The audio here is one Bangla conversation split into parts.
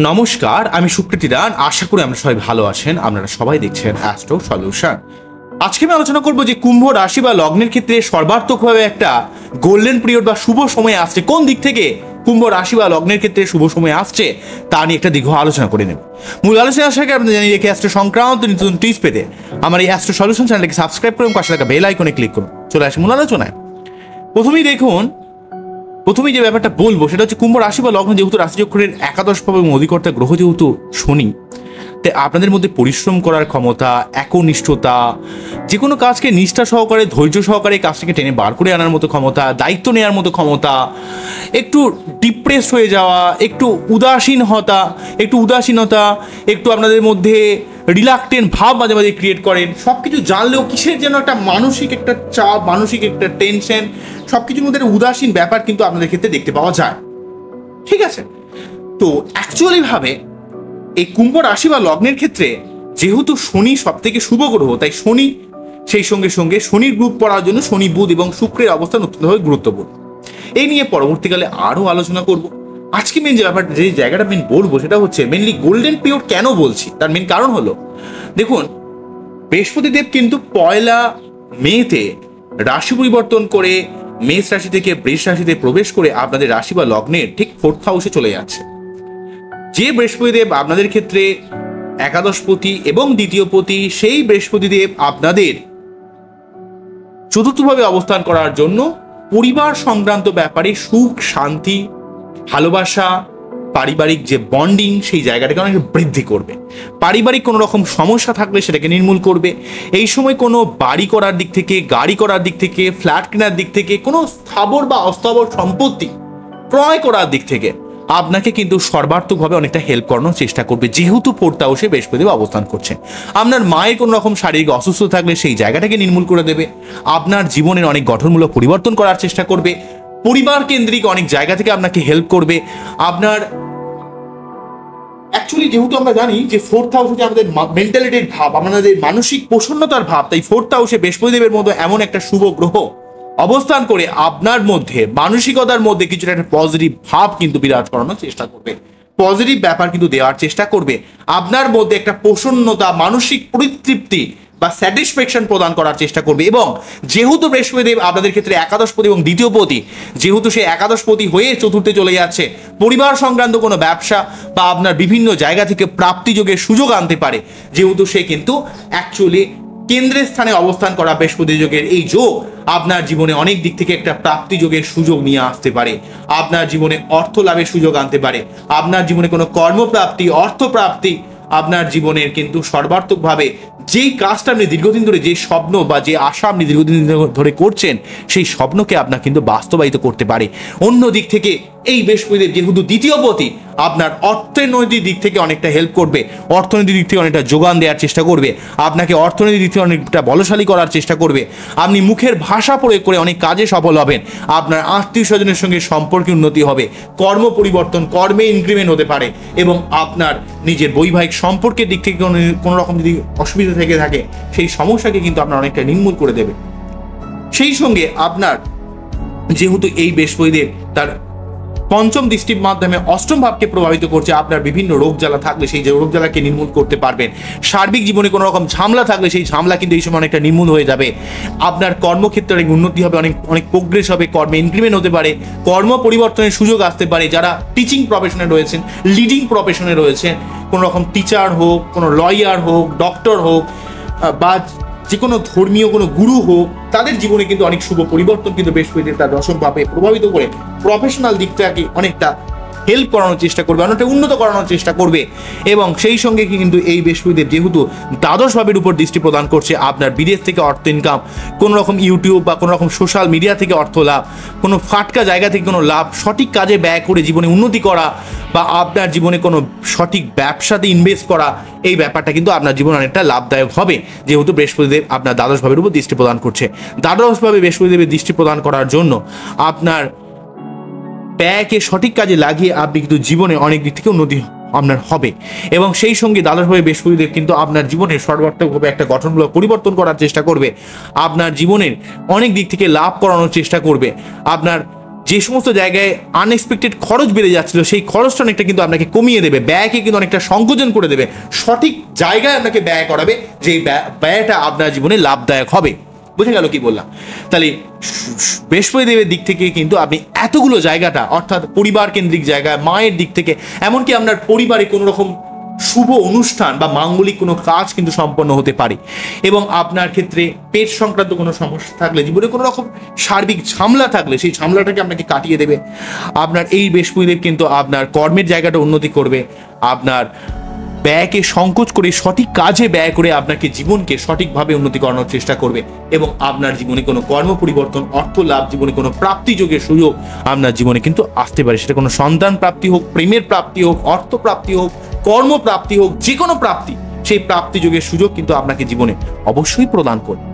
নমস্কার, আমি সুকৃতি দান। আশা করি আমরা সবাই ভালো আছেন। আপনারা সবাই দেখছেন অ্যাস্ট্রো সলিউশন। আজকে আমি আলোচনা করব যে কুম্ভ রাশি বা লগ্নের ক্ষেত্রে সর্বাত্মকভাবে একটা গোল্ডেন পিরিয়ড বা শুভ সময় আসছে। কোন দিক থেকে কুম্ভ রাশি বা লগ্নের ক্ষেত্রে শুভ সময় আসছে তা নিয়ে একটা দীর্ঘ আলোচনা করে নেব। মূল আলোচনা আসার আগে আপনাদের জানিয়ে রেখে অ্যাস্ট্রো সংক্রান্ত নতুন টিপস পেতে আমার এই অ্যাস্ট্রো সলিউশন চ্যানেলকে সাবস্ক্রাইব করুন, পাশে থাকা বেল আইকনে ক্লিক করুন। চলে আসি মূল আলোচনায়। প্রথমেই যে ব্যাপারটা বলবো সেটা হচ্ছে কুম্ভ রাশি বা লগ্ন যেহেতু রাশিচক্রের একাদশ ভাবে অধিকর্তা গ্রহ যেহেতু শনি, তাই আপনাদের মধ্যে পরিশ্রম করার ক্ষমতা, একনিষ্ঠতা, যে কোনো কাজকে নিষ্ঠা সহকারে ধৈর্য সহকারে কাজটাকে টেনে বার করে আনার মতো ক্ষমতা, দায়িত্ব নেওয়ার মতো ক্ষমতা, একটু ডিপ্রেস হয়ে যাওয়া, একটু উদাসীনতা, একটু আপনাদের মধ্যে রিলাক্টেন্ট ভাব মাঝে মাঝে ক্রিয়েট করেন। সব কিছু জানলেও কিসের যেন একটা মানসিক একটা চাপ, মানসিক একটা টেনশন, সব কিছুর মধ্যে উদাসীন ব্যাপার কিন্তু আপনাদের ক্ষেত্রে দেখতে পাওয়া যায়। ঠিক আছে, তো অ্যাকচুয়ালি ভাবে এই কুম্ভ রাশি বা লগ্নের ক্ষেত্রে যেহেতু শনি সব থেকে শুভ গ্রহ, তাই শনি সেই সঙ্গে সঙ্গে শনির গ্রুপ পড়ার জন্য শনি, বুধ এবং শুক্রের অবস্থান অত্যন্তভাবে গুরুত্বপূর্ণ। এই নিয়ে পরবর্তীকালে আরও আলোচনা করব। আজকে মেন যে ব্যাপারটা, যে জায়গাটা মেন বলবো সেটা হচ্ছে মেনলি গোল্ডেন পিরিয়ড কেন বলছি। তার মেন কারণ হলো, দেখুন, বৃহস্পতি দেব কিন্তু 1 মেতে রাশি পরিবর্তন করে মেষ রাশি থেকে বৃষ রাশিতে প্রবেশ করে আপনাদের রাশি বা লগ্নের ঠিক 4th হাউসে চলে যাচ্ছে। যে বৃহস্পতিদেব আপনাদের ক্ষেত্রে একাদশপতি এবং দ্বিতীয়পতি, সেই বৃহস্পতিদেব আপনাদের চতুর্থভাবে অবস্থান করার জন্য পরিবার সংক্রান্ত ব্যাপারে সুখ, শান্তি, ভালোবাসা, পারিবারিক যে বন্ডিং সেই জায়গাটাকে অনেক বৃদ্ধি করবে। পারিবারিক কোনো রকম সমস্যা থাকলে সেটাকে নির্মূল করবে। এই সময় কোনো বাড়ি করার দিক থেকে, গাড়ি করার দিক থেকে, ফ্ল্যাট কেনার দিক থেকে, কোনো স্থাবর বা অস্থাবর সম্পত্তি ক্রয় করার দিক থেকে আপনাকে কিন্তু সর্বাত্মকভাবে অনেকটা হেল্প করানোর চেষ্টা করবে, যেহেতু 4th হাউসে বৃহস্পতিদেব অবস্থান করছে। আপনার মায়ের কোনো রকম শারীরিক অসুস্থ থাকলে সেই জায়গাটাকে নির্মূল করে দেবে। আপনার জীবনের অনেক গঠনমূলক পরিবর্তন করার চেষ্টা করবে। পরিবার কেন্দ্রিক অনেক জায়গা থেকে আপনাকে হেল্প করবে। আপনার অ্যাকচুয়ালি যেহেতু আমরা জানি যে 4th হাউস হচ্ছে আমাদের মেন্টালিটির ভাব, আমাদের মানসিক প্রসন্নতার ভাব, তাই 4th হাউসে বৃহস্পতিদেবের মতো এমন একটা শুভ গ্রহ অবস্থান করে আপনার মধ্যে মানসিকতার মধ্যে কিছুটা একটা পজিটিভ ভাব কিন্তু বিরাজ করানোর চেষ্টা করবে, পজিটিভ ব্যাপার কিন্তু দেওয়ার চেষ্টা করবে। আপনার মধ্যে একটা প্রসন্নতা, মানসিক পরিতৃপ্তি বা স্যাটিসফ্যাকশন প্রদান করার চেষ্টা করবে। এবং যেহেতু বৃহস্পতিদেব আপনাদের ক্ষেত্রে একাদশপতি এবং দ্বিতীয়পতি, যেহেতু সে একাদশপতি হয়ে চতুর্থে চলে যাচ্ছে, পরিবার সংক্রান্ত কোনো ব্যবসা বা আপনার বিভিন্ন জায়গা থেকে প্রাপ্তিযোগের সুযোগ আনতে পারে। যেহেতু সে কিন্তু অ্যাকচুয়ালি কেন্দ্রের স্থানে অবস্থান করা বৃহস্পতি যোগের এই যোগ আপনার জীবনে অনেক দিক থেকে একটা প্রাপ্তি যোগের সুযোগ নিয়ে আসতে পারে। আপনার জীবনে অর্থ লাভের সুযোগ আনতে পারে। আপনার জীবনে কোনো কর্মপ্রাপ্তি, অর্থপ্রাপ্তি, আপনার জীবনের কিন্তু সর্বাত্মকভাবে যেই কাজটা আপনি দীর্ঘদিন ধরে, যে স্বপ্ন বা যে আশা আপনি দীর্ঘদিন ধরে করছেন, সেই স্বপ্নকে আপনার কিন্তু বাস্তবায়িত করতে পারে। অন্য দিক থেকে এই বৃহস্পতিদেব যেহেতু দ্বিতীয়পতি, আপনার অর্থনৈতিক দিক থেকে অনেকটা হেল্প করবে, অর্থনৈতিক দিক থেকে অনেকটা যোগান দেওয়ার চেষ্টা করবে, আপনাকে অর্থনৈতিক দিক থেকে অনেকটা বলশালী করার চেষ্টা করবে। আপনি মুখের ভাষা প্রয়োগ করে অনেক কাজে সফল হবেন। আপনার আত্মীয় স্বজনের সঙ্গে সম্পর্কে উন্নতি হবে, কর্ম পরিবর্তন, কর্মে ইনক্রিমেন্ট হতে পারে এবং আপনার নিজের বৈবাহিক সম্পর্কের দিক থেকে কোনো রকম যদি অসুবিধা থেকে থাকে সেই সমস্যাকে কিন্তু আপনার অনেকটা নির্মূল করে দেবে। সেই সঙ্গে আপনার যেহেতু এই বৃহস্পতিদেব তার পঞ্চম দৃষ্টির মাধ্যমে অষ্টম ভাবকে প্রভাবিত করছে, আপনার বিভিন্ন রোগ জ্বালা থাকলে সেই যে রোগ জ্বালাকে নির্মূল করতে পারবেন। সার্বিক জীবনে কোনো রকম ঝামেলা থাকলে সেই ঝামেলা কিন্তু এই সময় অনেকটা নির্মূল হয়ে যাবে। আপনার কর্মক্ষেত্রে অনেক উন্নতি হবে, অনেক প্রোগ্রেস হবে, কর্মে ইনক্রিমেন্ট হতে পারে, কর্ম পরিবর্তনের সুযোগ আসতে পারে। যারা টিচিং প্রফেশনে রয়েছেন, লিডিং প্রফেশনে রয়েছেন, কোনো রকম টিচার হোক, কোনো লয়ার হোক, ডক্টর হোক বা যে কোনো ধর্মীয় কোনো গুরু হোক, তাদের জীবনে কিন্তু অনেক শুভ পরিবর্তন কিন্তু বৃহস্পতিদেব তার দশম ভাবে প্রভাবিত করে প্রফেশনাল দিকটাকে অনেকটা হেল্প করানোর চেষ্টা করবে, অনেকটা উন্নত করানোর চেষ্টা করবে। এবং সেই সঙ্গে কিন্তু এই বৃহস্পতিদেব যেহেতু দ্বাদশ ভাবের উপর দৃষ্টি প্রদান করছে, আপনার বিদেশ থেকে অর্থ ইনকাম, কোনো রকম ইউটিউব বা কোনো রকম সোশ্যাল মিডিয়া থেকে অর্থ লাভ, কোনো ফাটকা জায়গা থেকে কোনো লাভ, সঠিক কাজে ব্যয় করে জীবনে উন্নতি করা বা আপনার জীবনে কোনো সঠিক ব্যবসাতে ইনভেস্ট করা, এই ব্যাপারটা কিন্তু আপনার জীবনে অনেকটা লাভদায়ক হবে। যেহেতু বৃহস্পতিদেব আপনার দ্বাদশ ভাবের উপর দৃষ্টি প্রদান করছে, দ্বাদশভাবে বৃহস্পতিদেবের দৃষ্টি প্রদান করার জন্য আপনার ব্যয়কে সঠিক কাজে লাগিয়ে আপনি কিন্তু জীবনে অনেক দিক থেকে উন্নতি আপনার হবে। এবং সেই সঙ্গে দ্বাদশভাবে বৃহস্পতিদেব কিন্তু আপনার জীবনের সর্বাত্মকভাবে একটা গঠনমূলক পরিবর্তন করার চেষ্টা করবে, আপনার জীবনের অনেক দিক থেকে লাভ করানোর চেষ্টা করবে। আপনার যে সমস্ত জায়গায় আনএক্সপেক্টেড খরচ বেড়ে যাচ্ছিল সেই খরচটা অনেকটা কিন্তু আপনাকে কমিয়ে দেবে, ব্যয়কে কিন্তু অনেকটা সংকোচন করে দেবে, সঠিক জায়গায় আপনাকে ব্যয় করাবে, যেই ব্যয়টা আপনার জীবনে লাভদায়ক হবে। বুঝে গেল কি বললাম? তাহলে বৃহস্পতিদেবের দিক থেকে কিন্তু আপনি এতগুলো জায়গাটা, অর্থাৎ পরিবার কেন্দ্রিক জায়গায়, মায়ের দিক থেকে, এমনকি আপনার পরিবারে কোনো রকম শুভ অনুষ্ঠান বা মাঙ্গলিক কোনো কাজ কিন্তু সম্পন্ন হতে পারে। এবং আপনার ক্ষেত্রে পেট সংক্রান্ত কোনো সমস্যা থাকলে, জীবনে কোনো রকম সার্বিক ঝামেলা থাকলে সেই ঝামেলাটাকে আপনাকে কাটিয়ে দেবে। আপনার এই বৃহস্পতিদেব কিন্তু আপনার কর্মের জায়গাটা উন্নতি করবে, আপনার ব্যয়কে সংকোচ করে সঠিক কাজে ব্যয় করে আপনাকে জীবনকে সঠিকভাবে উন্নতি করানোর চেষ্টা করবে। এবং আপনার জীবনে কোনো কর্ম পরিবর্তন, অর্থ লাভ, জীবনে কোনো প্রাপ্তি যোগের সুযোগ আপনার জীবনে কিন্তু আসতে পারে। সেটা কোনো সন্তান প্রাপ্তি হোক, প্রেমের প্রাপ্তি হোক, অর্থ প্রাপ্তি হোক, কর্মপ্রাপ্তি হোক, যে কোনো প্রাপ্তি, সেই প্রাপ্তি যোগের সুযোগ কিন্তু আপনাকে জীবনে অবশ্যই প্রদান করবে।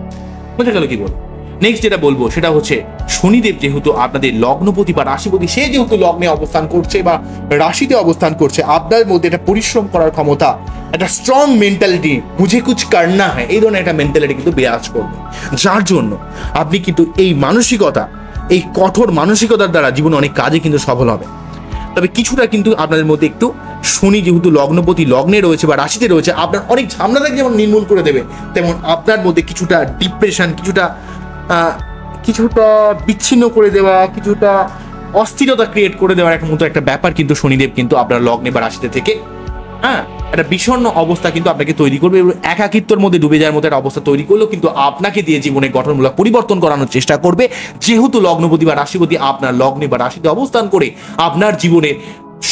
বুঝে গেল কি বলবো? নেক্সট যেটা বলবো সেটা হচ্ছে শনিদেব যেহেতু আপনাদের লগ্নপতি বা রাশিপতি, সে যেহেতু লগ্নে অবস্থান করছে বা রাশিতে অবস্থান করছে, আপনার মধ্যে একটা পরিশ্রম করার ক্ষমতা, একটা স্ট্রং মেন্টালিটি, মুঝে কুছ করনা হয়, এই ধরনের একটা মেন্টালিটি কিন্তু বিরাজ করবে, যার জন্য আপনি কিন্তু এই মানসিকতা, এই কঠোর মানসিকতার দ্বারা জীবনে অনেক কাজে কিন্তু সফল হবে। তবে কিছুটা কিন্তু আপনাদের মধ্যে একটু শনি যেহেতু লগ্নপতি লগ্নে রয়েছে বা রাশিতে রয়েছে, আপনার অনেক ঝামেলাটাকে যেমন নির্মূল করে দেবে, তেমন আপনার মধ্যে কিছুটা ডিপ্রেশন, কিছুটা বিচ্ছিন্ন করে দেওয়া, কিছুটা অস্থিরতা ক্রিয়েট করে দেওয়ার একটা মতো একটা ব্যাপার কিন্তু শনিদেব কিন্তু আপনার লগ্নে বা রাশিতে থেকে একটা বিষণ্ণ অবস্থা কিন্তু আপনাকে তৈরি করবে, এবং একাকিত্বের মধ্যে ডুবে যাওয়ার মতো একটা অবস্থা তৈরি করলেও কিন্তু আপনাকে দিয়ে জীবনে গঠনমূলক পরিবর্তন করানোর চেষ্টা করবে, যেহেতু লগ্নপতি বা রাশিপতি আপনার লগ্নে বা রাশিতে অবস্থান করে আপনার জীবনে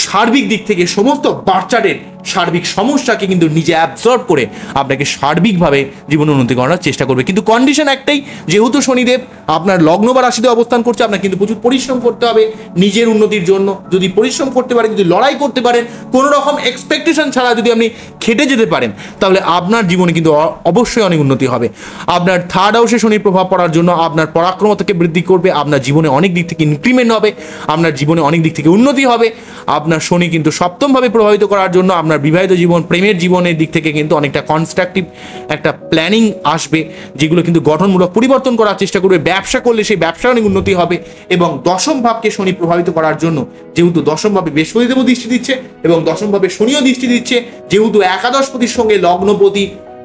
সার্বিক দিক থেকে সমস্ত বাচ্চাদের সার্বিক সমস্যাকে কিন্তু নিজে অ্যাবজর্ব করে আপনাকে সার্বিকভাবে জীবন উন্নতি করার চেষ্টা করবে। কিন্তু কন্ডিশন একটাই, যেহেতু শনিদেব আপনার লগ্ন বা রাশিতে অবস্থান করছে, আপনার কিন্তু প্রচুর পরিশ্রম করতে হবে নিজের উন্নতির জন্য। যদি পরিশ্রম করতে পারেন, যদি লড়াই করতে পারেন, কোনো রকম এক্সপেকটেশন ছাড়া যদি আপনি খেটে যেতে পারেন, তাহলে আপনার জীবনে কিন্তু অবশ্যই অনেক উন্নতি হবে। আপনার থার্ড হাউসে শনির প্রভাব পড়ার জন্য আপনার পরাক্রমতাকে বৃদ্ধি করবে, আপনার জীবনে অনেক দিক থেকে ইনক্রিমেন্ট হবে, আপনার জীবনে অনেক দিক থেকে উন্নতি হবে। আপনার শনি কিন্তু সপ্তমভাবে প্রভাবিত করার জন্য আপনার বিবাহিত জীবন, প্রেমের জীবনের দিক থেকে কিন্তু অনেকটা কনস্ট্রাকটিভ একটা প্ল্যানিং আসবে, যেগুলো কিন্তু গঠনমূলক পরিবর্তন করার চেষ্টা করবে। ব্যবসা করলে সেই ব্যবসার অনেক উন্নতি হবে। এবং দশম ভাবকে শনি প্রভাবিত করার জন্য, যেহেতু দশম ভাবে বৃহস্পতিদেবও দৃষ্টি দিচ্ছে এবং দশম ভাবে শনিও দৃষ্টি দিচ্ছে, যেহেতু একাদশপতির সঙ্গে লগ্নপতি,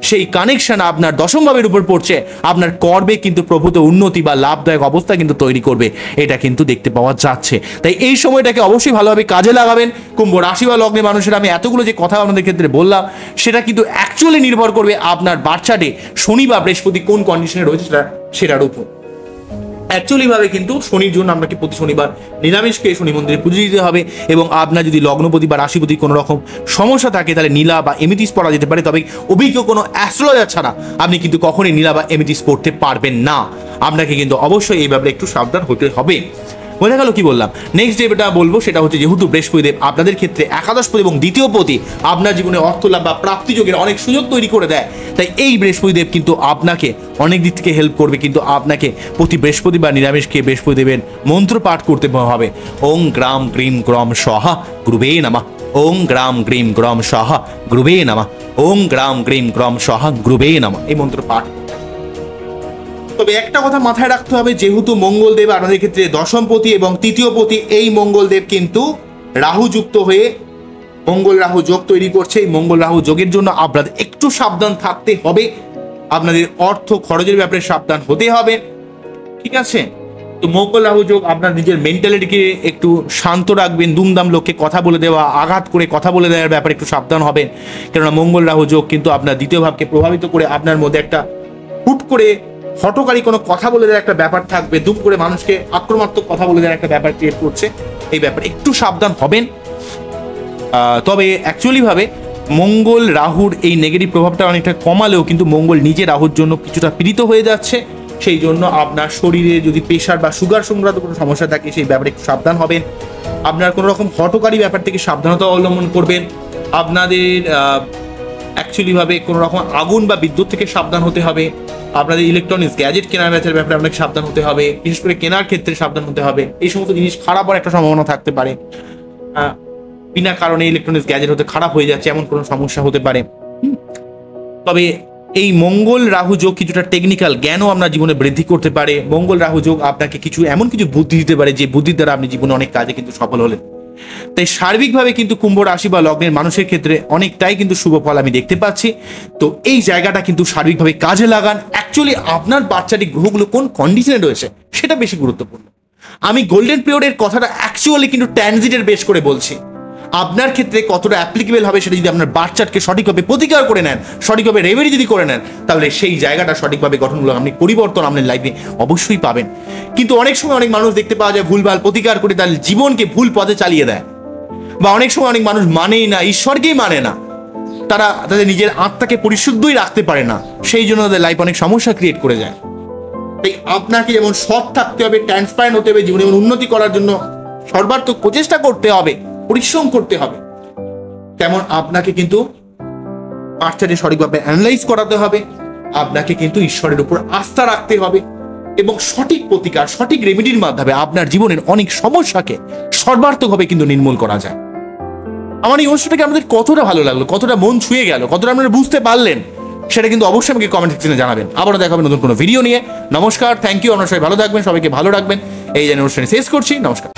সেই কানেকশন আপনার দশম ভাবের উপর পড়ছে, আপনার কর্মে কিন্তু প্রভূত উন্নতি বা লাভদায়ক অবস্থা কিন্তু তৈরি করবে, এটা কিন্তু দেখতে পাওয়া যাচ্ছে। তাই এই সময়টাকে অবশ্যই ভালোভাবে কাজে লাগাবেন। কুম্ভ রাশি বা লগ্নে মানুষের আমি এতগুলো যে কথা আপনাদের ক্ষেত্রে বললাম, সেটা কিন্তু অ্যাকচুয়ালি নির্ভর করবে আপনার বার্চাটে শনি বা বৃহস্পতি কোন কন্ডিশনে রয়েছে সেটার উপর। অ্যাকচুয়ালি ভাবে কিন্তু শনির জন্য আপনাকে প্রতি শনিবার নিরামিষকে শনি মন্দিরে পুজো দিতে হবে। এবং আপনার যদি লগ্নপতি বা রাশিপতি কোনো রকম সমস্যা থাকে, তাহলে নীলা বা এমিথিস পড়া যেতে পারে। তবে অভিজ্ঞ কোনো অ্যাস্ট্রোলজার ছাড়া আপনি কিন্তু কখনোই নীলা বা এমিথিস পড়তে পারবেন না। আপনাকে কিন্তু অবশ্যই এই ব্যাপারে একটু সাবধান হতে হবে। বোঝা গেল কি বললাম? নেক্সট যেটা বলবো সেটা হচ্ছে, যেহেতু বৃহস্পতিদেব আপনাদের ক্ষেত্রে একাদশপতি এবং দ্বিতীয় পতি আপনার জীবনে অর্থ লাভ বা প্রাপ্তি যোগের অনেক সুযোগ তৈরি করে দেয়, তাই এই বৃহস্পতিদেব কিন্তু আপনাকে অনেক দিক থেকে হেল্প করবে। কিন্তু আপনাকে প্রতি বৃহস্পতি বা নিরামিষকে বৃহস্পতিদেবের মন্ত্র পাঠ করতে হবে। ওং গ্রাম গ্রীম গ্রম স্বাহা গুরুবে নমঃ। ওং গ্রাম গ্রীম গ্রম স্বাহা গুরুবে নমঃ। ওং গ্রাম গ্রীম গ্রম স্বাহা গুরুবে নমঃ, এই মন্ত্র পাঠ। তবে একটা কথা মাথায় রাখতে হবে, যেহেতু মঙ্গলদেব আপনাদের ক্ষেত্রে দশমপতি এবং তৃতীয়পতি, এই মঙ্গলদেব কিন্তু রাহু যুক্ত হয়ে মঙ্গল রাহু যোগ তৈরি করছে। এই মঙ্গল রাহু যোগের জন্য আপনাদের একটু সাবধান থাকতে হবে, আপনাদের অর্থ খরচের ব্যাপারে সাবধান হতে হবে, ঠিক আছে? তো মঙ্গল রাহু যোগ আপনার নিজের মেন্টালিটিকে একটু শান্ত রাখবেন। দুমদাম লোককে কথা বলে দেওয়া, আঘাত করে কথা বলে দেওয়ার ব্যাপারে একটু সাবধান হবেন, কেননা মঙ্গল রাহু যোগ কিন্তু আপনার দ্বিতীয় ভাবকে প্রভাবিত করে আপনার মধ্যে একটা হুট করে হঠকারী কোনো কথা বলে দেওয়ার একটা ব্যাপার থাকবে, দুম করে মানুষকে আক্রমণাত্মক কথা বলে দেওয়ার একটা ব্যাপার ক্রিয়েট করছে। এই ব্যাপারে একটু সাবধান হবেন। তবে অ্যাকচুয়ালি ভাবে মঙ্গল রাহুর এই নেগেটিভ প্রভাবটা অনেকটা কমালেও কিন্তু মঙ্গল নিজে রাহুর জন্য কিছুটা পীড়িত হয়ে যাচ্ছে। সেই জন্য আপনার শরীরে যদি প্রেশার বা সুগার সংক্রান্ত কোনো সমস্যা থাকে, সেই ব্যাপারে একটু সাবধান হবেন। আপনার কোনো রকম হঠকারী ব্যাপার থেকে সাবধানতা অবলম্বন করবেন। আপনাদের অ্যাকচুয়ালি ভাবে কোনো রকম আগুন বা বিদ্যুৎ থেকে সাবধান হতে হবে। আপনাদের ইলেকট্রনিক্স গ্যাজেট কেনার বেচার ব্যাপারে আপনাকে সাবধান হতে হবে, বিশেষ করে কেনার ক্ষেত্রে সাবধান হতে হবে। এই সমস্ত জিনিস খারাপ হওয়ার একটা সম্ভাবনা থাকতে পারে। বিনা কারণে ইলেকট্রনিক্স গ্যাজেট হতে খারাপ হয়ে যাচ্ছে, এমন কোনো সমস্যা হতে পারে। তবে এই মঙ্গল রাহু যোগ কিছুটা টেকনিক্যাল জ্ঞানও আপনার জীবনে বৃদ্ধি করতে পারে। মঙ্গল রাহু যোগ আপনাকে কিছু এমন কিছু বুদ্ধি দিতে পারে যে বুদ্ধির দ্বারা আপনি জীবনে অনেক কাজে কিন্তু সফল হলেন। তাই সার্বিকভাবে কিন্তু কুম্ভ রাশি বা লগ্নের মানুষের ক্ষেত্রে অনেকটাই কিন্তু শুভ ফল আমি দেখতে পাচ্ছি। তো এই জায়গাটা কিন্তু সার্বিকভাবে কাজে লাগান। অ্যাকচুয়ালি আপনার বাচ্চাটি গ্রহগুলো কোন কন্ডিশনে রয়েছে সেটা বেশি গুরুত্বপূর্ণ। আমি গোল্ডেন পিরিয়ডের কথাটা অ্যাকচুয়ালি কিন্তু ট্রানজিটের বেশ করে বলছি। আপনার ক্ষেত্রে কতটা অ্যাপ্লিকেবল হবে সেটা যদি আপনার বাচ্চাকে সঠিকভাবে প্রতিকার করে নেন, সঠিকভাবে রেমেডি যদি করে নেন, তাহলে সেই জায়গাটা সঠিকভাবে গঠনমূলক আপনি পরিবর্তন আপনার লাইফে অবশ্যই পাবেন। কিন্তু অনেক সময় অনেক মানুষ দেখতে পাওয়া যায় ভুলভাল প্রতিকার করে তার জীবনকে ভুল পথে চালিয়ে দেয়, বা অনেক সময় অনেক মানুষ মানেই না, ঈশ্বরকেই মানে না, তারা তাদের নিজের আত্মাকে পরিশুদ্ধই রাখতে পারে না, সেই জন্য তাদের লাইফ অনেক সমস্যা ক্রিয়েট করে যায়। তাই আপনাকে যেমন সৎ থাকতে হবে, ট্রান্সপারেন্ট হতে হবে, জীবনে যেমন উন্নতি করার জন্য সর্বাত্মক প্রচেষ্টা করতে হবে, পরিশ্রম করতে হবে, তেমন আপনাকে কিন্তু বাচ্চাটি সঠিকভাবে অ্যানালাইজ করাতে হবে। আপনাকে কিন্তু ঈশ্বরের উপর আস্থা রাখতে হবে এবং সঠিক প্রতিকার, সঠিক রেমেডির মাধ্যমে আপনার জীবনের অনেক সমস্যাকে সর্বার্থকভাবে কিন্তু নির্মূল করা যায়। আমার এই অনুষ্ঠানটাকে আমাদের কতটা ভালো লাগলো, কতটা মন ছুঁয়ে গেল, কতটা আপনারা বুঝতে পারলেন, সেটা কিন্তু অবশ্যই আমাকে কমেন্ট সেকশনে জানাবেন। আবারও দেখা হবে নতুন কোনো ভিডিও নিয়ে। নমস্কার, থ্যাংক ইউ, আপনারা সবাই ভালো থাকবেন, সবাইকে ভালো রাখবেন। এই জানিয়ে অনুষ্ঠানে শেষ করছি। নমস্কার।